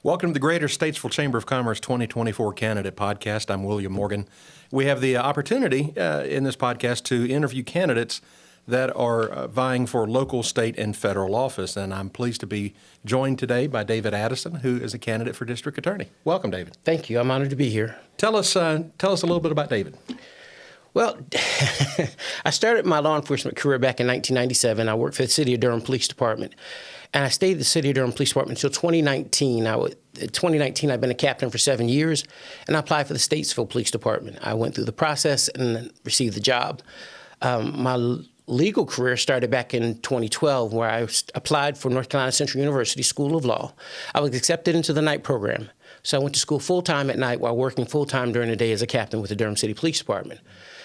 Welcome to the Greater Statesville Chamber of Commerce 2024 Candidate Podcast. I'm William Morgan. We have the opportunity in this podcast to interview candidates that are vying for local, state, and federal office. And I'm pleased to be joined today by David Addison, who is a candidate for district attorney. Welcome, David. Thank you. I'm honored to be here. Tell us a little bit about David. Well, I started my law enforcement career back in 1997. I worked for the City of Durham Police Department. And I stayed at the City of Durham Police Department until 2019. I've been a captain for 7 years, and I applied for the Statesville Police Department. I went through the process and received the job. My legal career started back in 2012, where I applied for North Carolina Central University School of Law. I was accepted into the night program. So I went to school full-time at night while working full-time during the day as a captain with the Durham City Police Department.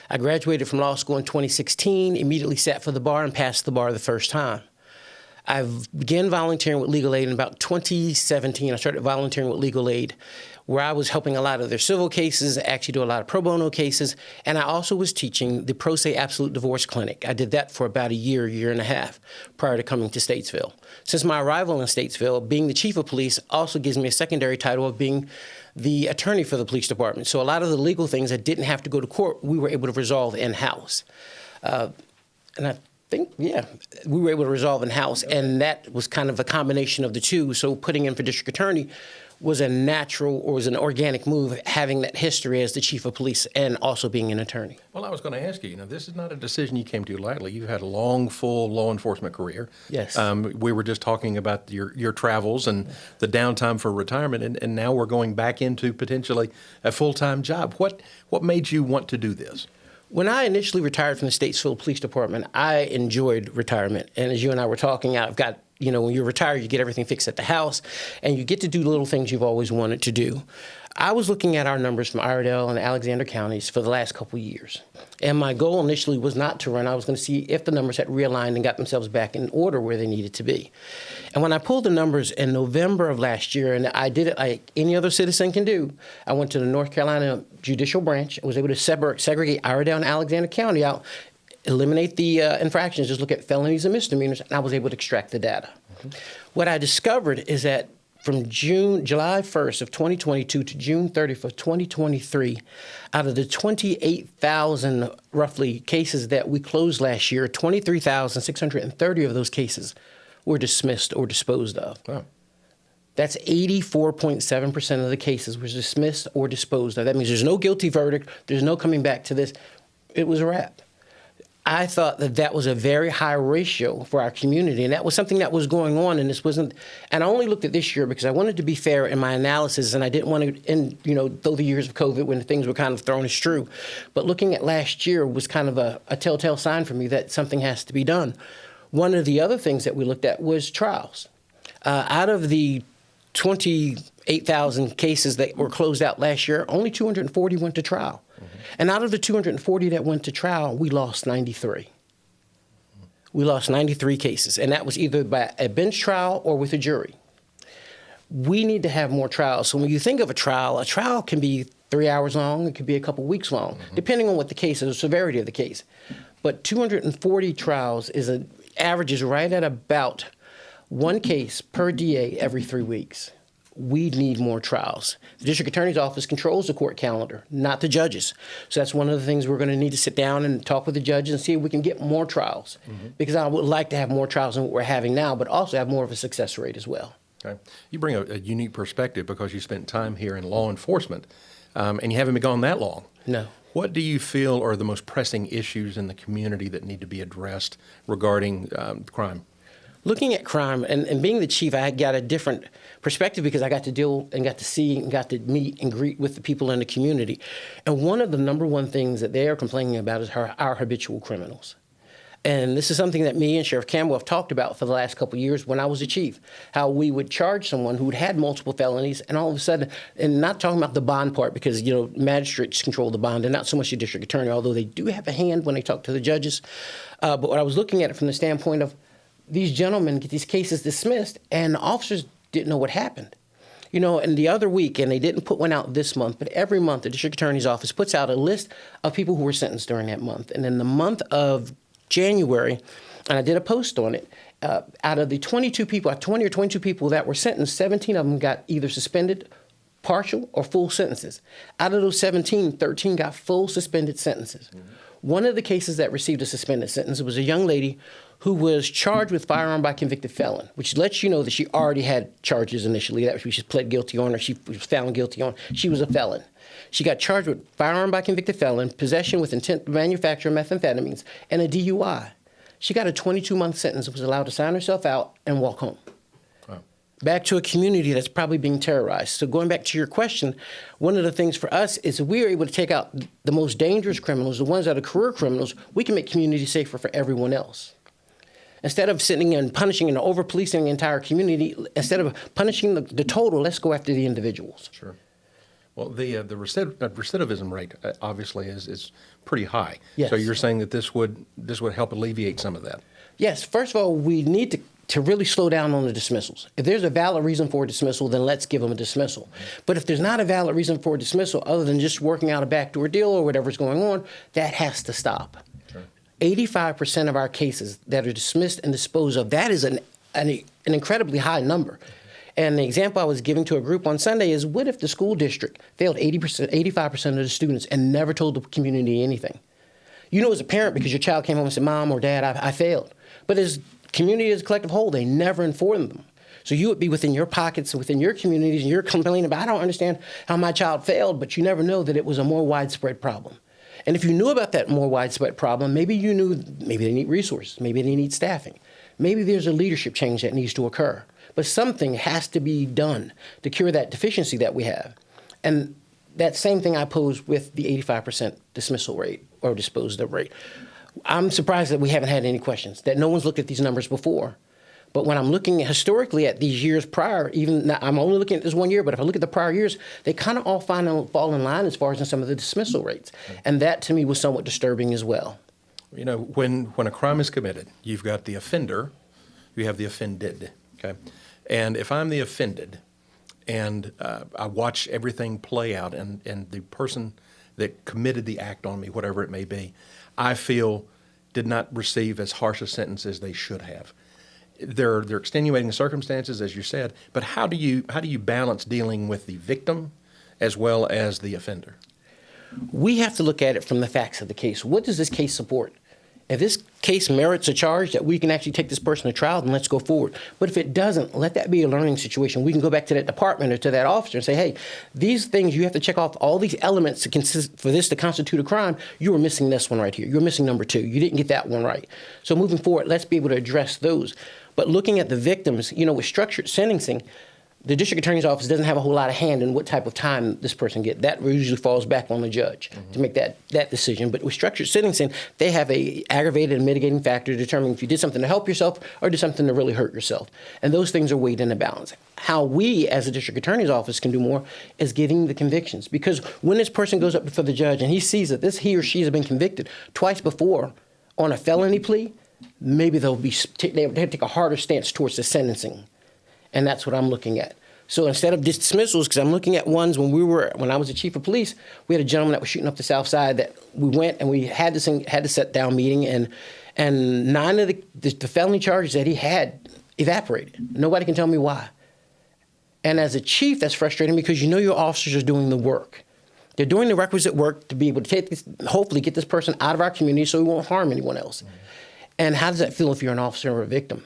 I graduated from law school in 2016, immediately sat for the bar and passed the bar the first time. I began volunteering with Legal Aid in about 2017. I started volunteering with Legal Aid, where I was helping a lot of their civil cases, actually do a lot of pro bono cases, and I also was teaching the Pro Se Absolute Divorce Clinic. I did that for about a year and a half prior to coming to Statesville. Since my arrival in Statesville, being the chief of police also gives me a secondary title of being the attorney for the police department. So a lot of the legal things that didn't have to go to court, we were able to resolve in-house. We were able to resolve in-house, and that was kind of a combination of the two. So putting in for district attorney was a natural or was an organic move, having that history as the chief of police and also being an attorney. Well, I was going to ask you, this is not a decision you came to lightly. You've had a long, full law enforcement career. Yes. We were just talking about your travels and the downtime for retirement, and now we're going back into potentially a full-time job. What made you want to do this? When I initially retired from the Statesville Police Department, I enjoyed retirement. And as you and I were talking, I've got, when you're retired, you get everything fixed at the house, and you get to do little things you've always wanted to do. I was looking at our numbers from Iredell and Alexander counties for the last couple of years. And my goal initially was not to run. I was going to see if the numbers had realigned and got themselves back in order where they needed to be. And when I pulled the numbers in November of last year, and I did it like any other citizen can do, I went to the North Carolina Judicial Branch. I was able to segregate Iredell and Alexander County out, eliminate the infractions, just look at felonies and misdemeanors, and I was able to extract the data. Mm-hmm. What I discovered is that from July 1st of 2022 to June 30th of 2023, out of the 28,000 roughly cases that we closed last year, 23,630 of those cases were dismissed or disposed of. Wow. That's 84.7% of the cases was dismissed or disposed of. That means there's no guilty verdict, there's no coming back to this. It was a wrap. I thought that was a very high ratio for our community, and that was something that was going on, and this wasn't, and I only looked at this year because I wanted to be fair in my analysis, and I didn't want to, though the years of COVID when things were kind of thrown as true, but looking at last year was kind of a telltale sign for me that something has to be done. One of the other things that we looked at was trials. Out of the 28,000 cases that were closed out last year, only 240 went to trial. Mm-hmm. And out of the 240 that went to trial, we lost 93. Mm-hmm. We lost 93 cases, and that was either by a bench trial or with a jury. We need to have more trials. So when you think of a trial can be 3 hours long, it could be a couple weeks long, mm-hmm. depending on what the case is, the severity of the case. But 240 trials averages right at about one case per DA every 3 weeks. We need more trials. The district attorney's office controls the court calendar, not the judges. So that's one of the things we're going to need to sit down and talk with the judges and see if we can get more trials. Mm-hmm. Because I would like to have more trials than what we're having now, but also have more of a success rate as well. Okay. You bring a unique perspective because you spent time here in law enforcement, and you haven't been gone that long. No. What do you feel are the most pressing issues in the community that need to be addressed regarding crime? Looking at crime and being the chief, I got a different perspective because I got to deal and got to see and got to meet and greet with the people in the community. And one of the number one things that they are complaining about is our habitual criminals. And this is something that me and Sheriff Campbell have talked about for the last couple of years when I was the chief, how we would charge someone who'd had multiple felonies and all of a sudden, and not talking about the bond part because, magistrates control the bond and not so much the district attorney, although they do have a hand when they talk to the judges. But what I was looking at it from the standpoint of these gentlemen get these cases dismissed and the officers didn't know what happened. And the other week, and they didn't put one out this month, but every month the district attorney's office puts out a list of people who were sentenced during that month. And in the month of January, and I did a post on it, Out of the 22 people, 20 or 22 people that were sentenced, 17 of them got either suspended, partial, or full sentences. Out of those 17, 13 got full suspended sentences. Mm-hmm. One of the cases that received a suspended sentence was a young lady who was charged with firearm by convicted felon, which lets you know that she already had charges initially that she pled guilty on or she was found guilty on. She was a felon. She got charged with firearm by convicted felon, possession with intent to manufacture methamphetamines, and a DUI. She got a 22-month sentence and was allowed to sign herself out and walk home. Wow. Back to a community that's probably being terrorized. So going back to your question, one of the things for us is if we are able to take out the most dangerous criminals, the ones that are career criminals, we can make community safer for everyone else. Instead of sitting and punishing and over-policing the entire community, instead of punishing the total, let's go after the individuals. Sure. Well, the recidivism rate obviously is pretty high. Yes. So you're saying that this would help alleviate some of that? Yes. First of all, we need to really slow down on the dismissals. If there's a valid reason for a dismissal, then let's give them a dismissal. But if there's not a valid reason for a dismissal other than just working out a backdoor deal or whatever's going on, that has to stop. 85% of our cases that are dismissed and disposed of, that is an incredibly high number. And the example I was giving to a group on Sunday is, what if the school district failed 85% of the students and never told the community anything? You know as a parent because your child came home and said, Mom or Dad, I failed. But as community as a collective whole, they never informed them. So you would be within your pockets and within your communities and you're complaining about, I don't understand how my child failed, but you never know that it was a more widespread problem. And if you knew about that more widespread problem, maybe you knew maybe they need resources, maybe they need staffing. Maybe there's a leadership change that needs to occur. But something has to be done to cure that deficiency that we have. And that same thing I pose with the 85% dismissal rate or disposed of rate. I'm surprised that we haven't had any questions, that no one's looked at these numbers before. But when I'm looking historically at these years prior, even now, I'm only looking at this 1 year, but if I look at the prior years, they kind of all fall in line as far as in some of the dismissal rates. And that to me was somewhat disturbing as well. You know, when a crime is committed, you've got the offender, you have the offended, okay? And if I'm the offended and I watch everything play out and the person that committed the act on me, whatever it may be, I feel did not receive as harsh a sentence as they should have. They're extenuating circumstances, as you said, but how do you balance dealing with the victim as well as the offender? We have to look at it from the facts of the case. What does this case support? If this case merits a charge that we can actually take this person to trial, then let's go forward. But if it doesn't, let that be a learning situation. We can go back to that department or to that officer and say, hey, these things, you have to check off all these elements for this to constitute a crime. You were missing this one right here. You're missing number 2. You didn't get that one right. So moving forward, let's be able to address those. But looking at the victims, you know, with structured sentencing, the district attorney's office doesn't have a whole lot of hand in what type of time this person gets. That usually falls back on the judge to make that decision. But with structured sentencing, they have a aggravated and mitigating factor to determine if you did something to help yourself or did something to really hurt yourself. And those things are weighed in a balance. How we, as a district attorney's office, can do more is getting the convictions. Because when this person goes up before the judge and he sees that he or she has been convicted twice before on a felony plea, maybe they'll take a harder stance towards the sentencing. And that's what I'm looking at. So instead of dismissals, because I'm looking at ones when I was the chief of police, we had a gentleman that was shooting up the South Side that we went and we had to set down meeting and 9 of the felony charges that he had evaporated. Nobody can tell me why. And as a chief, that's frustrating because you know your officers are doing the work. They're doing the requisite work to be able to hopefully get this person out of our community so we won't harm anyone else. And how does that feel if you're an officer or a victim?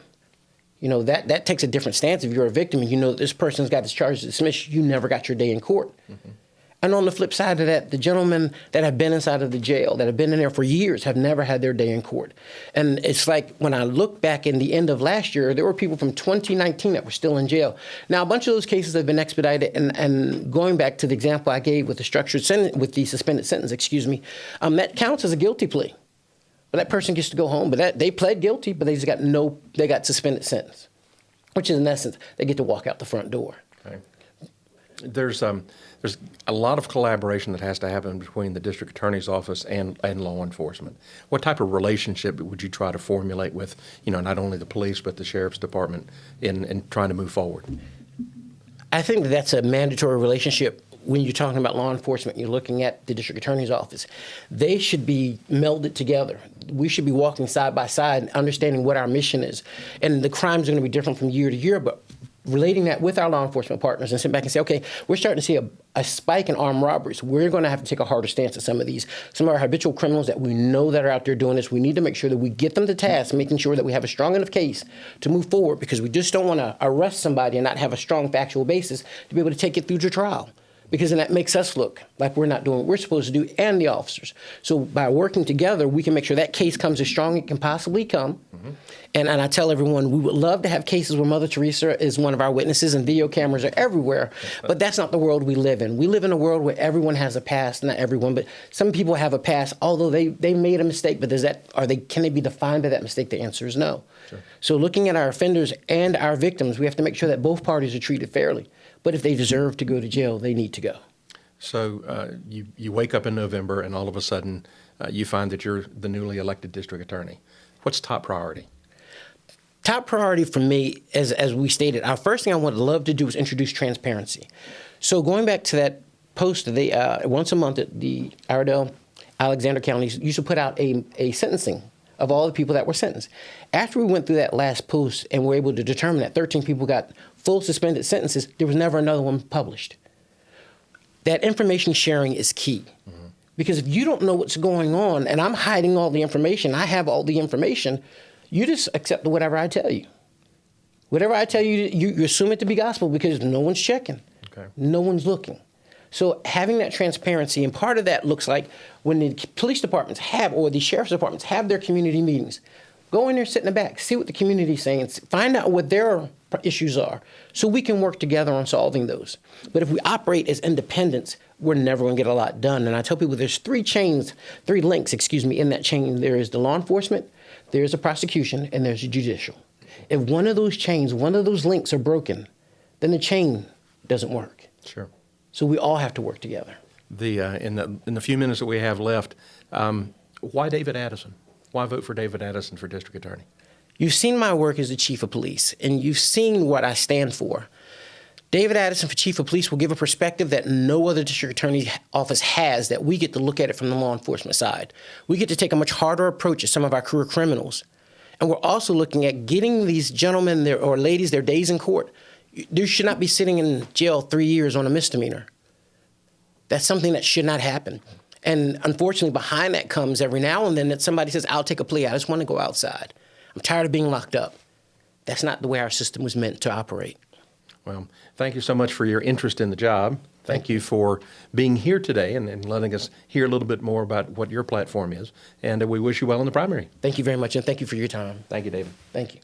You know, that takes a different stance if you're a victim and you know that this person's got this charge dismissed, you never got your day in court. Mm-hmm. And on the flip side of that, the gentlemen that have been inside of the jail, that have been in there for years, have never had their day in court. And it's like when I look back in the end of last year, there were people from 2019 that were still in jail. Now, a bunch of those cases have been expedited, and going back to the example I gave with the structured sentence, with the suspended sentence, that counts as a guilty plea. But that person gets to go home. But they pled guilty, but they got suspended sentence, which is in essence they get to walk out the front door. Okay. There's a lot of collaboration that has to happen between the district attorney's office and law enforcement. What type of relationship would you try to formulate with, you know, not only the police but the sheriff's department in trying to move forward? I think that's a mandatory relationship when you're talking about law enforcement, you're looking at the district attorney's office. They should be melded together. We should be walking side by side, understanding what our mission is. And the crimes are going to be different from year to year, but relating that with our law enforcement partners and sit back and say, okay, we're starting to see a spike in armed robberies. We're going to have to take a harder stance at some of these. Some of our habitual criminals that we know that are out there doing this, we need to make sure that we get them to task, making sure that we have a strong enough case to move forward, because we just don't want to arrest somebody and not have a strong factual basis to be able to take it through to trial. Because then that makes us look like we're not doing what we're supposed to do, and the officers. So by working together, we can make sure that case comes as strong as it can possibly come. Mm-hmm. And I tell everyone, we would love to have cases where Mother Teresa is one of our witnesses and video cameras are everywhere, but that's not the world we live in. We live in a world where everyone has a past, not everyone, but some people have a past, although they made a mistake, but can they be defined by that mistake? The answer is no. Sure. So looking at our offenders and our victims, we have to make sure that both parties are treated fairly. But if they deserve to go to jail, they need to go. So you wake up in November and all of a sudden you find that you're the newly elected district attorney. What's top priority? Top priority for me, as we stated, our first thing I would love to do is introduce transparency. So going back to that post, once a month at the Iredell, Alexander counties used to put out a sentencing of all the people that were sentenced. After we went through that last post and were able to determine that 13 people got full suspended sentences, there was never another one published. That information sharing is key. Mm-hmm. Because if you don't know what's going on, and I'm hiding all the information, I have all the information, you just accept whatever I tell you. Whatever I tell you, you assume it to be gospel because no one's checking. Okay. No one's looking. So having that transparency, and part of that looks like when the police departments or the sheriff's departments have their community meetings, go in there, sit in the back, see what the community's saying, find out what their issues are so we can work together on solving those. But if we operate as independents, we're never going to get a lot done. And I tell people there's three links, in that chain. There is the law enforcement, there's the prosecution, and there's the judicial. If one of those links are broken, then the chain doesn't work. Sure. So we all have to work together. In the few minutes that we have left, why David Addison? Why vote for David Addison for district attorney? You've seen my work as the chief of police, and you've seen what I stand for. David Addison for chief of police will give a perspective that no other district attorney's office has, that we get to look at it from the law enforcement side. We get to take a much harder approach at some of our career criminals. And we're also looking at getting these gentlemen or ladies their days in court. You should not be sitting in jail 3 years on a misdemeanor. That's something that should not happen. And unfortunately, behind that comes every now and then that somebody says, I'll take a plea. I just want to go outside. I'm tired of being locked up. That's not the way our system was meant to operate. Well, thank you so much for your interest in the job. Thank you for being here today and letting us hear a little bit more about what your platform is. And we wish you well in the primary. Thank you very much, and thank you for your time. Thank you, David. Thank you.